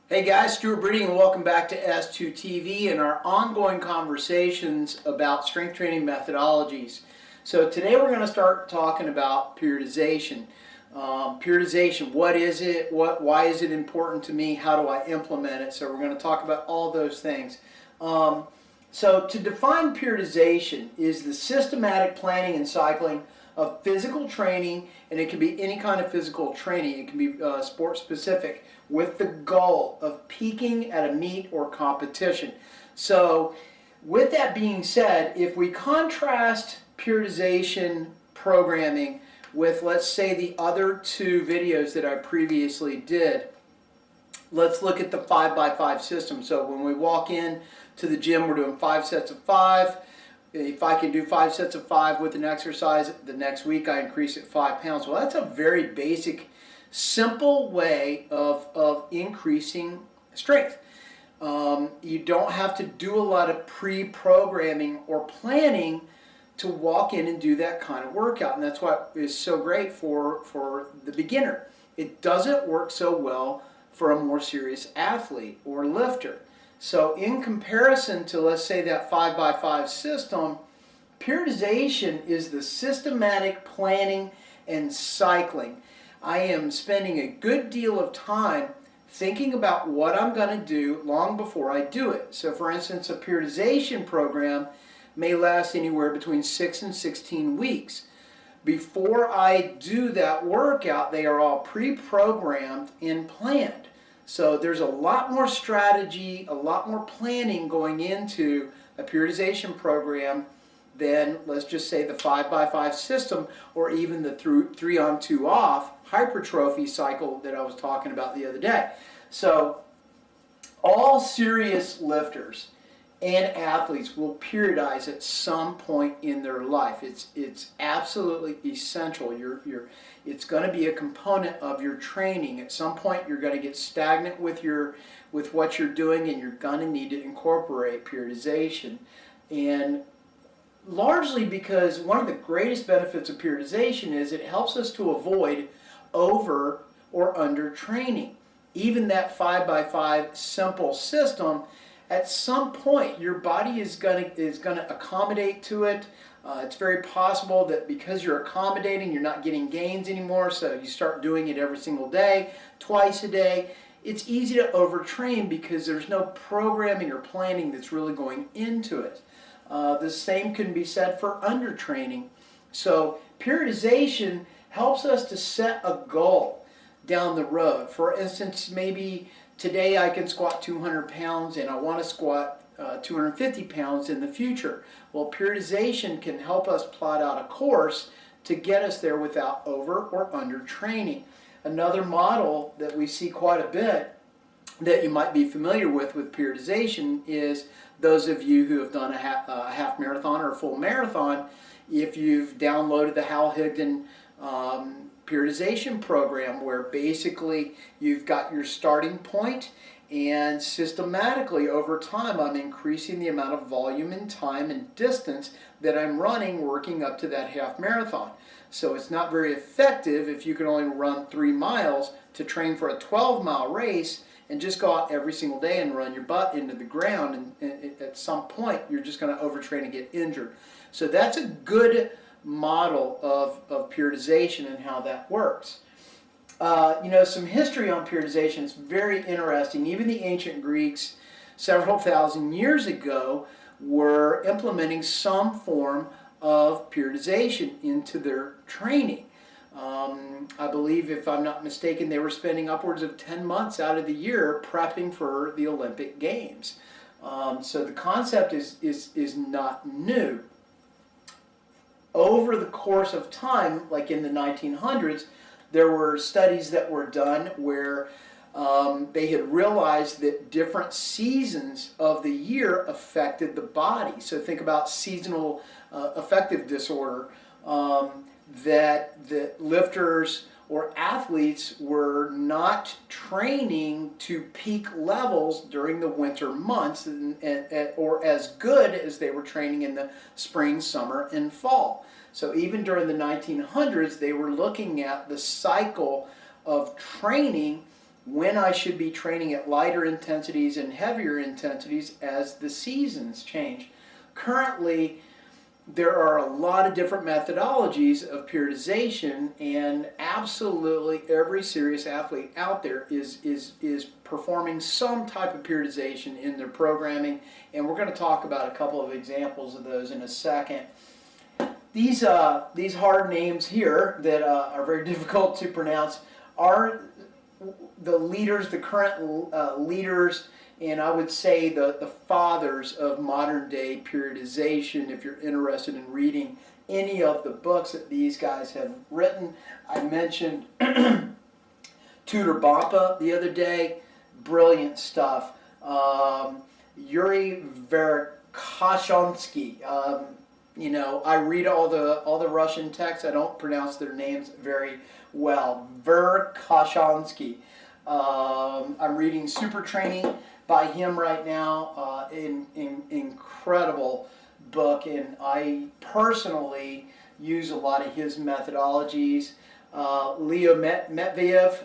Hey guys, Stuart Breeding and welcome back to S2 TV and our ongoing conversations about strength training methodologies. So today we're going to start talking about periodization. Periodization, what is it? Why is it important to me? How do I implement it? So we're going to talk about all those things. So to define periodization is the systematic planning and cycling of physical training, and it can be any kind of physical training. It can be sport specific, with the goal of peaking at a meet or competition. So with that being said, if we contrast periodization programming with, let's say, the other two videos that I previously did, let's look at the 5x5 system. So when we walk in to the gym, we're doing 5 sets of 5. If I can do 5 sets of 5 with an exercise, the next week I increase it 5 pounds. Well, that's a very basic, simple way of increasing strength. You don't have to do a lot of pre-programming or planning to walk in and do that kind of workout. And that's what is so great for the beginner. It doesn't work so well for a more serious athlete or lifter. So in comparison to, let's say, that 5x5 system, periodization is the systematic planning and cycling. I am spending a good deal of time thinking about what I'm going to do long before I do it. So for instance, a periodization program may last anywhere between 6 and 16 weeks. Before I do that workout, they are all pre-programmed and planned. So there's a lot more strategy, a lot more planning going into a periodization program than, let's just say, the 5x5 system or even the 3-on-2 off hypertrophy cycle that I was talking about the other day. So all serious lifters and athletes will periodize at some point in their life. It's absolutely essential. It's going to be a component of your training. At some point, you're going to get stagnant with what you're doing, and you're going to need to incorporate periodization. And largely because one of the greatest benefits of periodization is it helps us to avoid over or under training. Even that 5x5 simple system, at some point your body is going to accommodate to it. It's very possible that because you're accommodating, you're not getting gains anymore, so you start doing it every single day, twice a day. It's easy to overtrain because there's no programming or planning that's really going into it. The same can be said for undertraining. So periodization helps us to set a goal down the road. For instance, maybe today I can squat 200 pounds and I want to squat 250 pounds in the future. Well, periodization can help us plot out a course to get us there without over or under training. Another model that we see quite a bit that you might be familiar with periodization is those of you who have done a half marathon or a full marathon. If you've downloaded the Hal Higdon periodization program, where basically you've got your starting point, and systematically over time I'm increasing the amount of volume and time and distance that I'm running working up to that half marathon. So it's not very effective if you can only run 3 miles to train for a 12-mile race and just go out every single day and run your butt into the ground, and at some point you're just going to overtrain and get injured. So that's a good model of periodization and how that works. Some history on periodization is very interesting. Even the ancient Greeks, several thousand years ago, were implementing some form of periodization into their training. I believe, if I'm not mistaken, they were spending upwards of 10 months out of the year prepping for the Olympic Games. So the concept is not new. Over the course of time, like in the 1900s, there were studies that were done where they had realized that different seasons of the year affected the body. So think about seasonal affective disorder, that lifters or athletes were not training to peak levels during the winter months or as good as they were training in the spring, summer, and fall. So even during the 1900s, they were looking at the cycle of training, when I should be training at lighter intensities and heavier intensities as the seasons change. Currently, there are a lot of different methodologies of periodization, and absolutely every serious athlete out there is performing some type of periodization in their programming, and we're going to talk about a couple of examples of those in a second. These hard names here that are very difficult to pronounce are the leaders, the current leaders, and I would say the fathers of modern day periodization. If you're interested in reading any of the books that these guys have written, I mentioned Tudor Bompa the other day, brilliant stuff. Yuri Verkhoshansky. I read all the Russian texts. I don't pronounce their names very well. Verkhoshansky. I'm reading Super Training by him right now. Incredible book, and I personally use a lot of his methodologies. Leo Medvedev,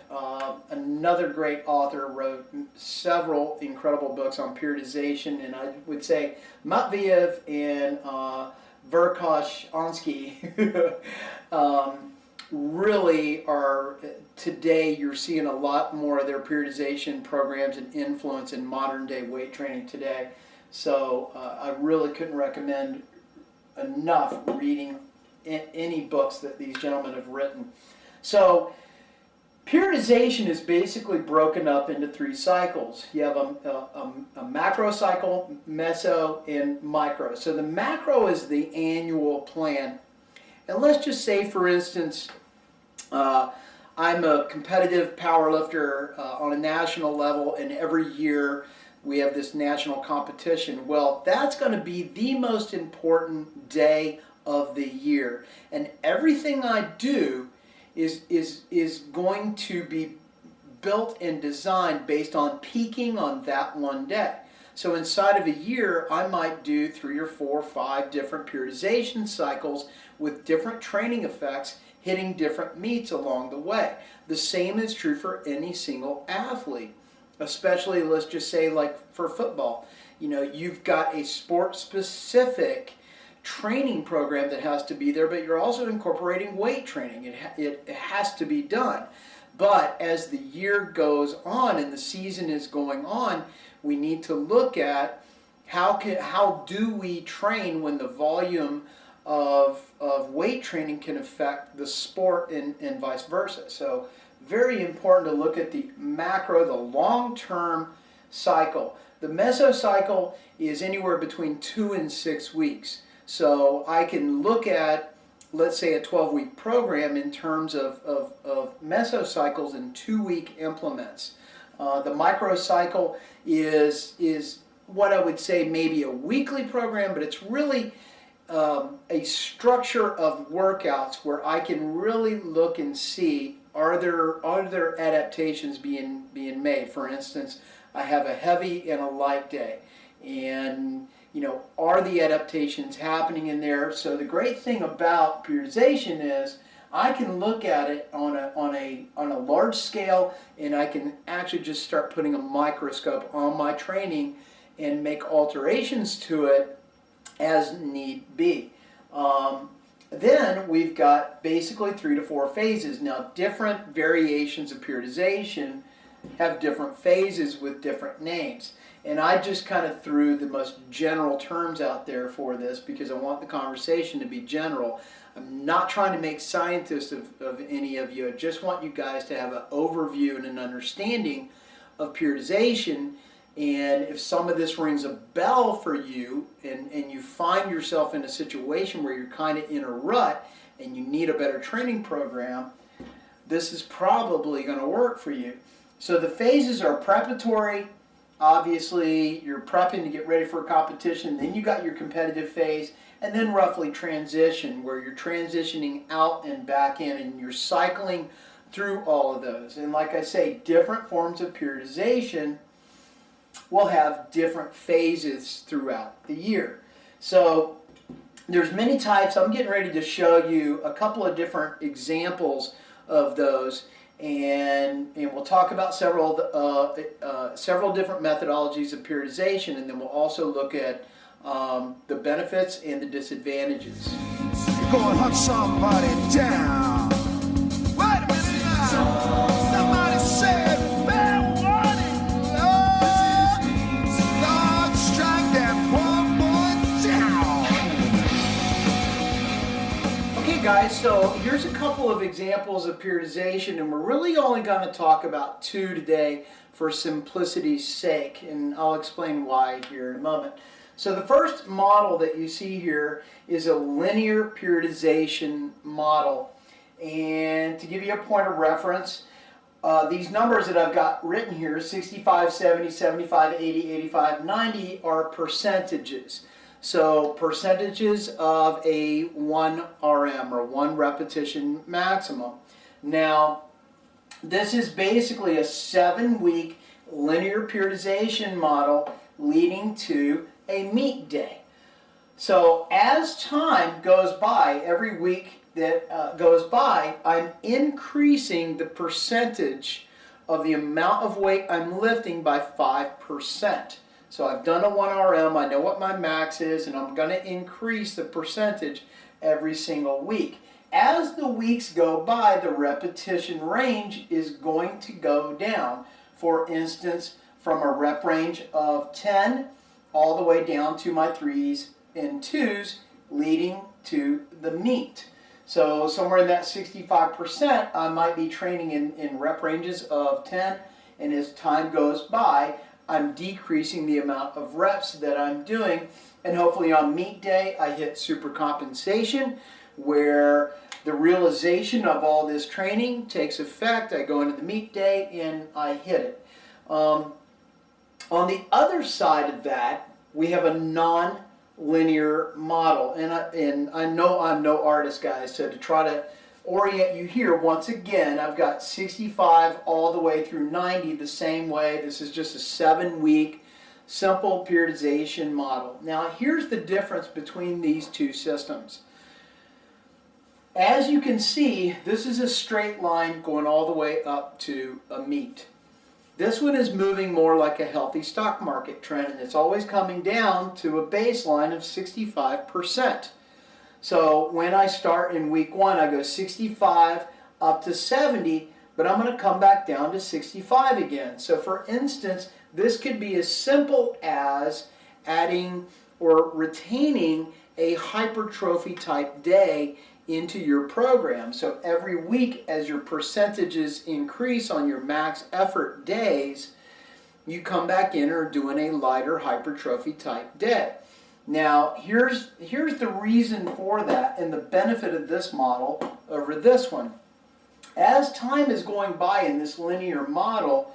another great author, wrote several incredible books on periodization, and I would say Medvedev and Verkhoshansky really are, today you're seeing a lot more of their periodization programs and influence in modern day weight training today. So I really couldn't recommend enough reading any books that these gentlemen have written. So periodization is basically broken up into 3 cycles. You have a macro cycle, meso, and micro. So the macro is the annual plan. And let's just say, for instance, I'm a competitive power lifter on a national level, and every year we have this national competition. Well, that's going to be the most important day of the year. And everything I do is going to be built and designed based on peaking on that one day. So inside of a year, I might do 3 or 4 or 5 different periodization cycles with different training effects, hitting different meets along the way. The same is true for any single athlete, especially, let's just say, like for football. You've got a sport-specific training program that has to be there, but you're also incorporating weight training. It has to be done. But as the year goes on and the season is going on, we need to look at how do we train when the volume of weight training can affect the sport and vice versa. So very important to look at the macro, the long-term cycle. The mesocycle is anywhere between 2 and 6 weeks. So I can look at, let's say, a 12-week program in terms of mesocycles and 2-week implements. The microcycle is what I would say maybe a weekly program, but it's really a structure of workouts where I can really look and see, are there adaptations being made. For instance, I have a heavy and a light day, and are the adaptations happening in there? So the great thing about periodization is I can look at it on a large scale, and I can actually just start putting a microscope on my training and make alterations to it as need be. Then we've got basically 3 to 4 phases. Now, different variations of periodization have different phases with different names. And I just kind of threw the most general terms out there for this because I want the conversation to be general. I'm not trying to make scientists of any of you. I just want you guys to have an overview and an understanding of periodization. And if some of this rings a bell for you and you find yourself in a situation where you're kind of in a rut and you need a better training program, this is probably going to work for you. So the phases are preparatory. Obviously, you're prepping to get ready for a competition. Then you got your competitive phase, and then roughly transition, where you're transitioning out and back in, and you're cycling through all of those. And like I say, different forms of periodization will have different phases throughout the year. So there's many types. I'm getting ready to show you a couple of different examples of those, and we'll talk about several different methodologies of periodization, and then we'll also look at the benefits and the disadvantages. You're going to hunt somebody down. Wait a minute now. Somebody said fair warning, Lord. Lord, strike that one boy down. Okay guys, so here's a couple of examples of periodization, and we're really only going to talk about two today for simplicity's sake, and I'll explain why here in a moment. So the first model that you see here is a linear periodization model. And to give you a point of reference, these numbers that I've got written here, 65, 70, 75, 80, 85, 90, are percentages. So percentages of a 1 RM or 1 repetition maximum. Now, this is basically a 7-week linear periodization model leading to a meet day. So as time goes by, every week that goes by, I'm increasing the percentage of the amount of weight I'm lifting by 5%. So I've done a 1 RM, I know what my max is, and I'm going to increase the percentage every single week. As the weeks go by, the repetition range is going to go down. For instance, from a rep range of 10 all the way down to my 3s and 2s, leading to the meet. So somewhere in that 65%, I might be training in rep ranges of 10, and as time goes by, I'm decreasing the amount of reps that I'm doing, and hopefully on meet day, I hit super compensation, where the realization of all this training takes effect. I go into the meet day and I hit it. On the other side of that, we have a non-linear model. And I know I'm no artist, guys, so to try to orient you here, once again, I've got 65 all the way through 90 the same way. This is just a 7-week simple periodization model. Now, here's the difference between these two systems. As you can see, this is a straight line going all the way up to a meet. This one is moving more like a healthy stock market trend, and it's always coming down to a baseline of 65%. So when I start in week 1, I go 65 up to 70, but I'm going to come back down to 65 again. So for instance, this could be as simple as adding or retaining a hypertrophy type day into your program. So every week, as your percentages increase on your max effort days, you come back in or doing a lighter hypertrophy type day. Now, here's the reason for that and the benefit of this model over this one. As time is going by in this linear model,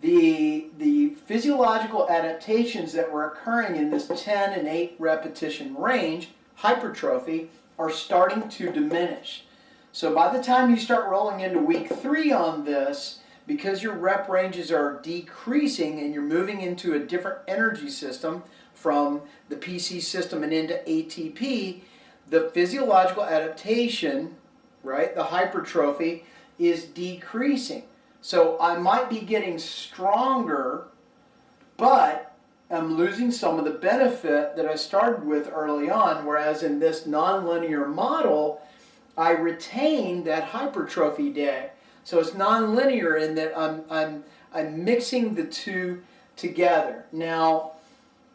the physiological adaptations that were occurring in this 10 and 8 repetition range, hypertrophy, are starting to diminish. So by the time you start rolling into week 3 on this, because your rep ranges are decreasing and you're moving into a different energy system from the PC system and into ATP, the physiological adaptation, right, the hypertrophy, is decreasing. So I might be getting stronger, but I'm losing some of the benefit that I started with early on, whereas in this nonlinear model, I retain that hypertrophy day. So it's nonlinear in that I'm mixing the two together. Now,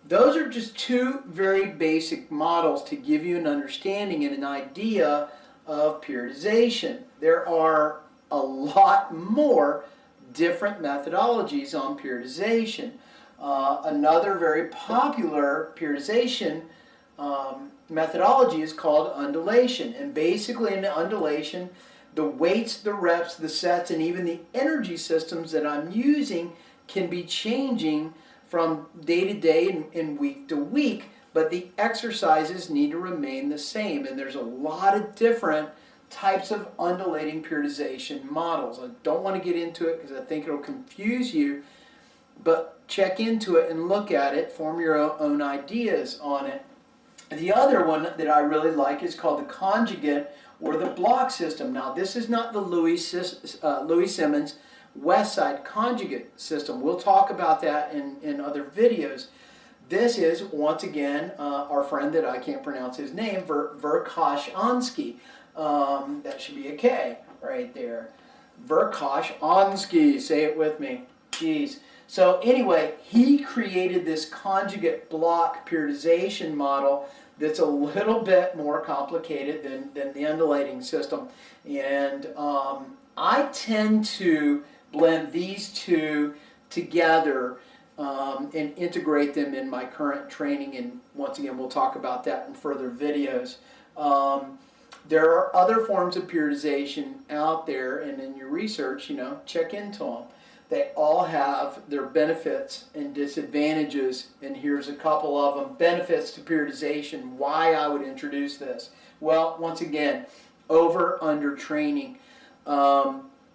those are just two very basic models to give you an understanding and an idea of periodization. There are a lot more different methodologies on periodization. Another very popular periodization methodology is called undulation. And basically in undulation, the weights, the reps, the sets, and even the energy systems that I'm using can be changing from day to day and week to week, but the exercises need to remain the same. And there's a lot of different types of undulating periodization models. I don't want to get into it because I think it'll confuse you, but check into it and look at it, form your own ideas on it. The other one that I really like is called the conjugate or the block system. Now, this is not the Louis Simmons West Side conjugate system. We'll talk about that in other videos. This is, once again, our friend that I can't pronounce his name, Verkhoshansky. That should be a K right there. Verkhoshansky, say it with me. Jeez. So anyway, he created this conjugate block periodization model that's a little bit more complicated than the undulating system. And I tend to blend these two together and integrate them in my current training. And once again, we'll talk about that in further videos. There are other forms of periodization out there, and in your research, check into them. They all have their benefits and disadvantages, and here's a couple of them. Benefits to periodization, why I would introduce this. Well, once again, over-under training.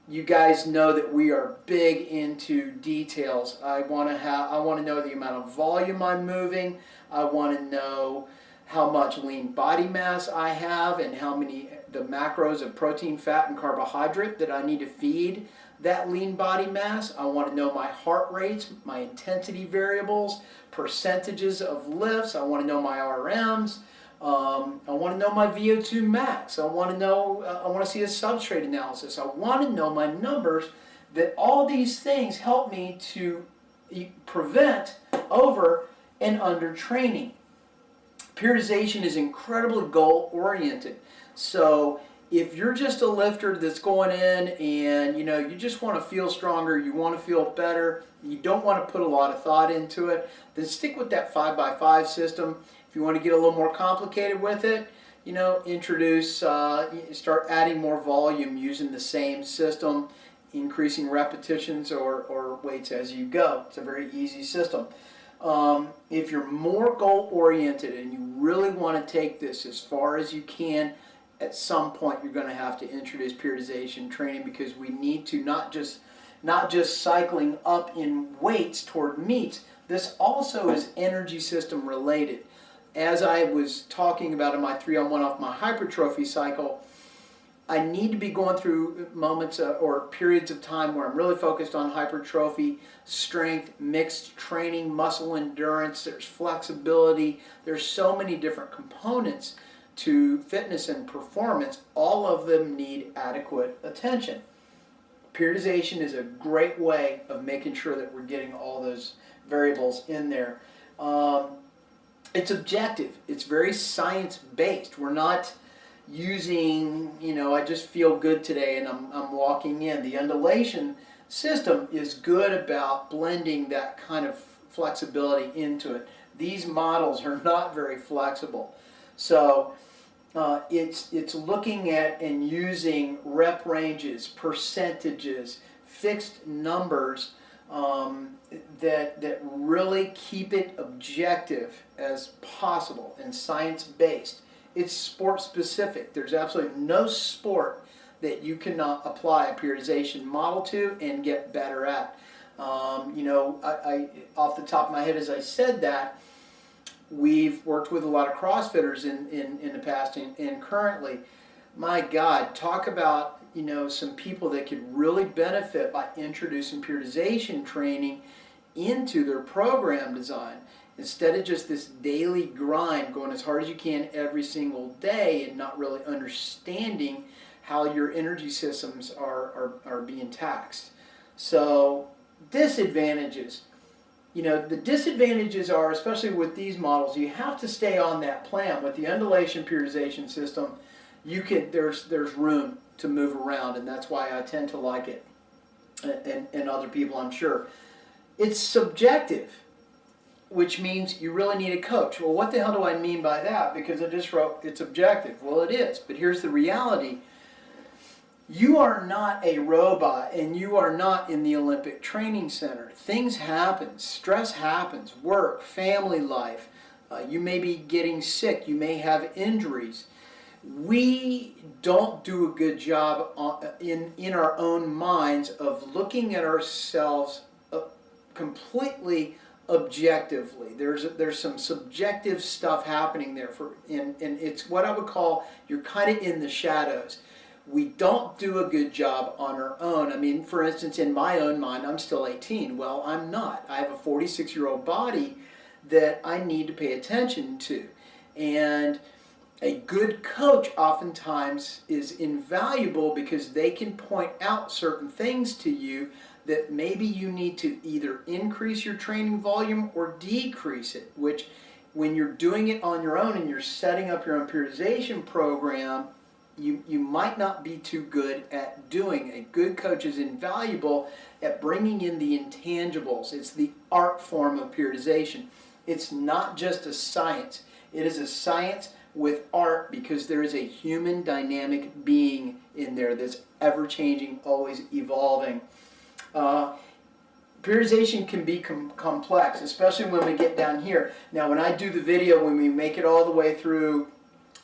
You guys know that we are big into details. I want to know the amount of volume I'm moving. I want to know how much lean body mass I have and how many the macros of protein, fat, and carbohydrate that I need to feed that lean body mass. I want to know my heart rates, my intensity variables, percentages of lifts. I want to know my RMs. I want to know my VO2 max. I want to see a substrate analysis. I want to know my numbers. That all these things help me to prevent over and under training. Periodization is incredibly goal oriented. So if you're just a lifter that's going in and you just want to feel stronger, you want to feel better, you don't want to put a lot of thought into it, then stick with that 5x5 system. If you want to get a little more complicated with it, start adding more volume using the same system, increasing repetitions or weights as you go. It's a very easy system. If you're more goal oriented and you really want to take this as far as you can, at some point you're going to have to introduce periodization training, because we need to not just cycling up in weights toward meets. This also is energy system related. As I was talking about in my 3-on-1 off my hypertrophy cycle, I need to be going through moments or periods of time where I'm really focused on hypertrophy, strength, mixed training, muscle endurance, there's flexibility. There's so many different components to fitness and performance. All of them need adequate attention. Periodization is a great way of making sure that we're getting all those variables in there. It's objective. It's very science-based. We're not using, I just feel good today and I'm walking in. The undulation system is good about blending that kind of flexibility into it. These models are not very flexible. So it's looking at and using rep ranges, percentages, fixed numbers that really keep it objective as possible and science-based. It's sport-specific. There's absolutely no sport that you cannot apply a periodization model to and get better at. I off the top of my head, as I said that, we've worked with a lot of CrossFitters in the past and currently. My God, talk about some people that could really benefit by introducing periodization training into their program design. Instead of just this daily grind, going as hard as you can every single day and not really understanding how your energy systems are being taxed. So, disadvantages. The disadvantages are, especially with these models, you have to stay on that plan. With the undulation periodization system, there's room to move around, and that's why I tend to like it, and other people, I'm sure. It's subjective, which means you really need a coach. Well, what the hell do I mean by that? Because I just wrote it's objective. Well, it is, but here's the reality. You are not a robot, and you are not in the Olympic Training Center. Things happen, stress happens, work, family life. You may be getting sick, you may have injuries. We don't do a good job in our own minds of looking at ourselves completely objectively. There's some subjective stuff happening there, and it's what I would call you're kind of in the shadows. We don't do a good job on our own. I mean, for instance, in my own mind, I'm still 18. Well, I'm not. I have a 46-year-old body that I need to pay attention to. And a good coach oftentimes is invaluable because they can point out certain things to you that maybe you need to either increase your training volume or decrease it, which when you're doing it on your own and you're setting up your own periodization program, you might not be too good at doing. A good coach is invaluable at bringing in the intangibles. It's the art form of periodization. It's not just a science. It is a science with art because there is a human dynamic being in there that's ever-changing, always evolving. Periodization can be complex, especially when we get down here. Now, when I do the video, when we make it all the way through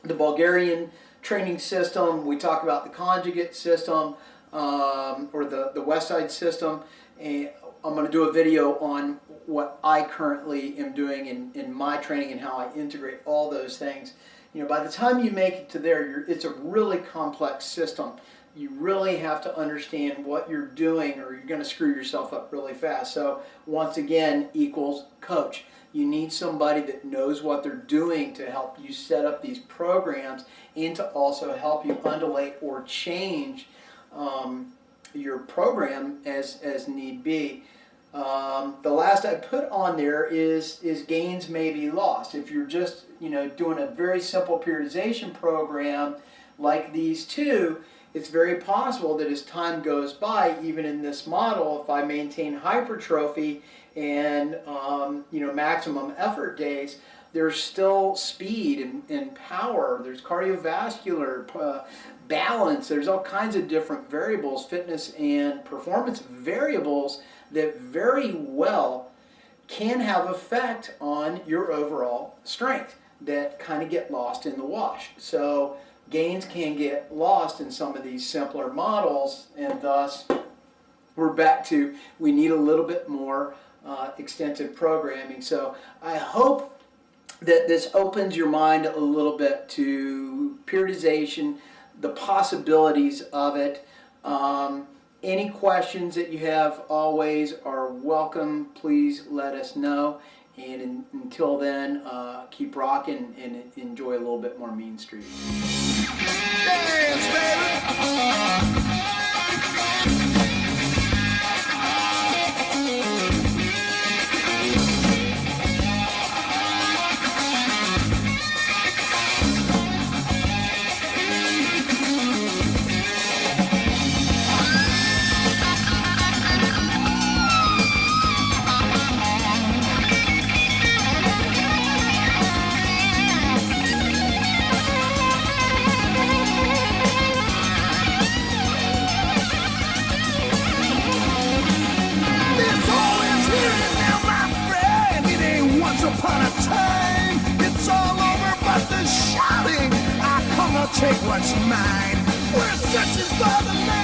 the Bulgarian training system, we talk about the conjugate system or the West Side system, and I'm going to do a video on what I currently am doing in my training and how I integrate all those things. You know, by the time you make it to there, it's a really complex system. You really have to understand what you're doing or you're going to screw yourself up really fast. So once again, equals coach. You need somebody that knows what they're doing to help you set up these programs and to also help you undulate or change your program as need be. The last I put on there is gains may be lost. If you're just doing a very simple periodization program like these two, it's very possible that as time goes by, even in this model, if I maintain hypertrophy and maximum effort days, there's still speed and power, there's cardiovascular balance, there's all kinds of different variables, fitness and performance variables that very well can have effect on your overall strength that kind of get lost in the wash. So gains can get lost in some of these simpler models, and thus we're back to we need a little bit more extensive programming. So I hope that this opens your mind a little bit to periodization, the possibilities of it. Any questions that you have always are welcome. Please let us know. And until then, keep rocking and enjoy a little bit more Mean Street. Dance, baby. Upon a time, it's all over, but the shouting, I come to take what's mine. We're searching for the man.